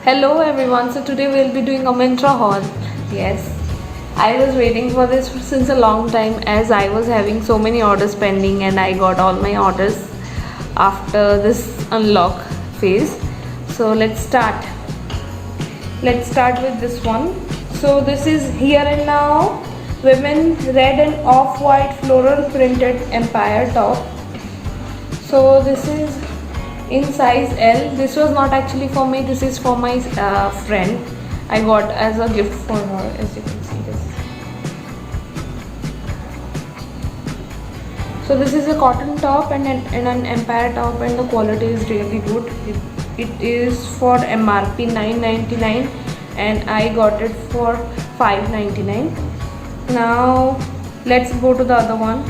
Hello everyone, so today we'll be doing a Myntra haul. Yes, I was waiting for this since a long time as I was having so many orders pending and I got all my orders after this unlock phase. So let's start. Let's start with this one. So this is Here and Now Women Red and Off-White Floral Printed Empire Top. So this is in size L. This was not actually for me, this is for my friend. I got as a gift for her, as you can see this. So this is a cotton top and an empire top, and the quality is really good. It is for MRP 9.99 and I got it for 5.99. Now let's go to the other one.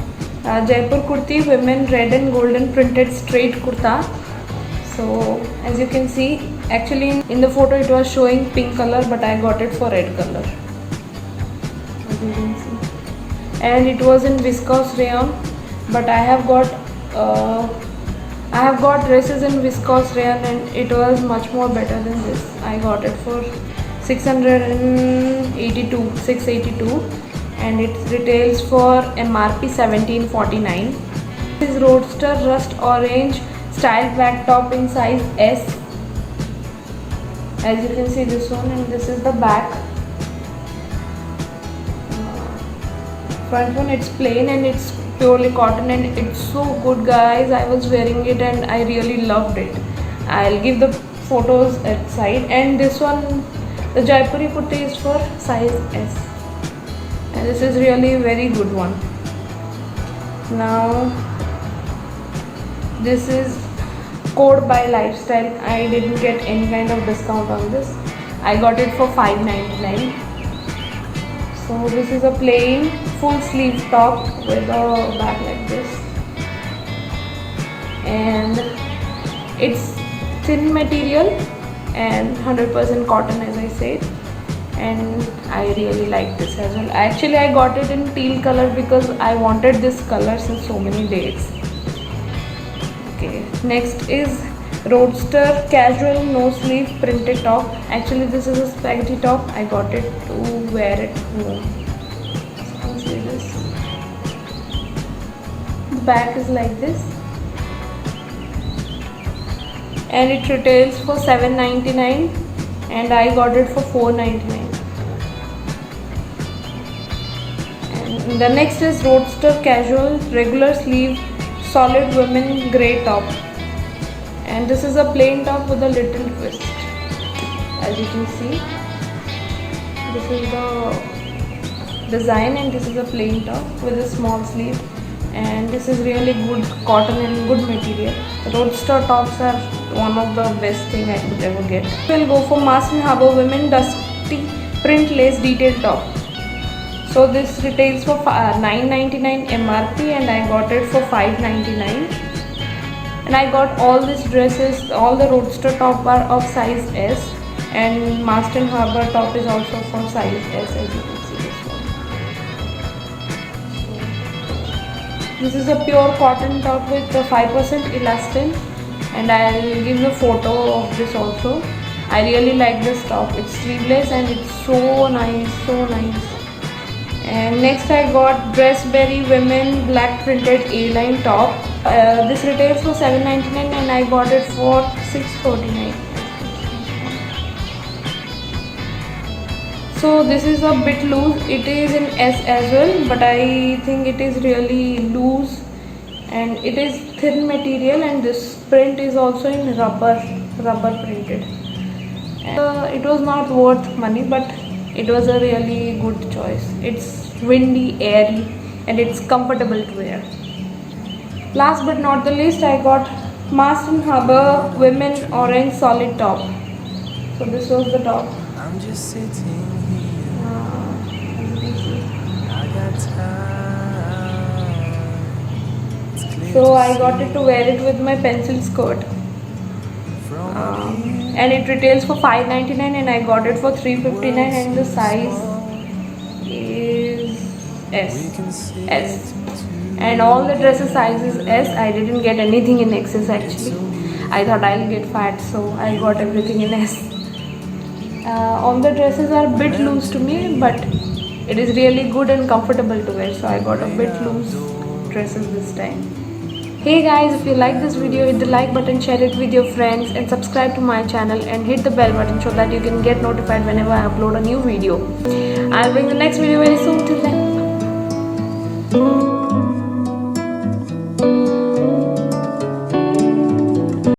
Jaipur Kurti Women Red and Golden Printed Straight Kurta. So as you can see, actually in the photo it was showing pink color, but I got it for red color, as you can see. And it was in viscose rayon, but I have got dresses in viscose rayon and it was much more better than this. I got it for 682 and it retails for MRP 1749. This is Roadster Rust Orange Style Black Top in size S. As you can see this one, and this is the back. Front one, it's plain and it's purely cotton and it's so good, guys. I was wearing it and I really loved it. I'll give the photos at side. And this one, the Jaipuri kurti, is for size S, and this is really a very good one. Now this is Code by Lifestyle. I didn't get any kind of discount on this. I got it for 5.99. So this is a plain full sleeve top with a back like this, and it's thin material and 100% cotton, as I said, and I really like this as well. Actually I got it in teal color because I wanted this color since so many days. Okay, next is Roadster Casual No Sleeve Printed Top. Actually this is a spaghetti top. I got it to wear it home. So you can see this. The back is like this and it retails for 7.99 and I got it for 4.99. And the next is Roadster Casual Regular Sleeve Solid Women Grey Top, and this is a plain top with a little twist. As you can see, this is the design and this is a plain top with a small sleeve, and this is really good cotton and good material. Roadster tops are one of the best thing I could ever get. We'll go for Mast & Harbour Women Dusty Print Lace Detail Top. So this retails for 9.99 MRP and I got it for 5.99. And I got all these dresses, all the Roadster top are of size S, and Mast & Harbour top is also for size S, as you can see this one. This is a pure cotton top with 5% elastin, and I will give the photo of this also. I really like this top. It's sleeveless and it's so nice, so nice. And next I got Dressberry Women Black Printed A-line top. This retails for 7.99 and I got it for 6.49. So this is a bit loose. It is in S as well, but I think it is really loose and it is thin material, and this print is also in rubber printed. It was not worth money, but it was a really good choice. It's windy, airy, and it's comfortable to wear. Last but not the least, I got Mast & Harbour Women Orange Solid Top. So this was the top. I'm just sitting here. I got time. So I got it to wear it with my pencil skirt. And it retails for 5.99 and I got it for 3.59 and the size is S. And all the dresses size is S. I didn't get anything in XS actually. I thought I'll get fat, so I got everything in S. All the dresses are a bit loose to me, but it is really good and comfortable to wear, so I got a bit loose dresses this time. Hey guys, if you like this video, hit the like button, share it with your friends, and subscribe to my channel and hit the bell button so that you can get notified whenever I upload a new video. I'll bring the next video very soon. Till then.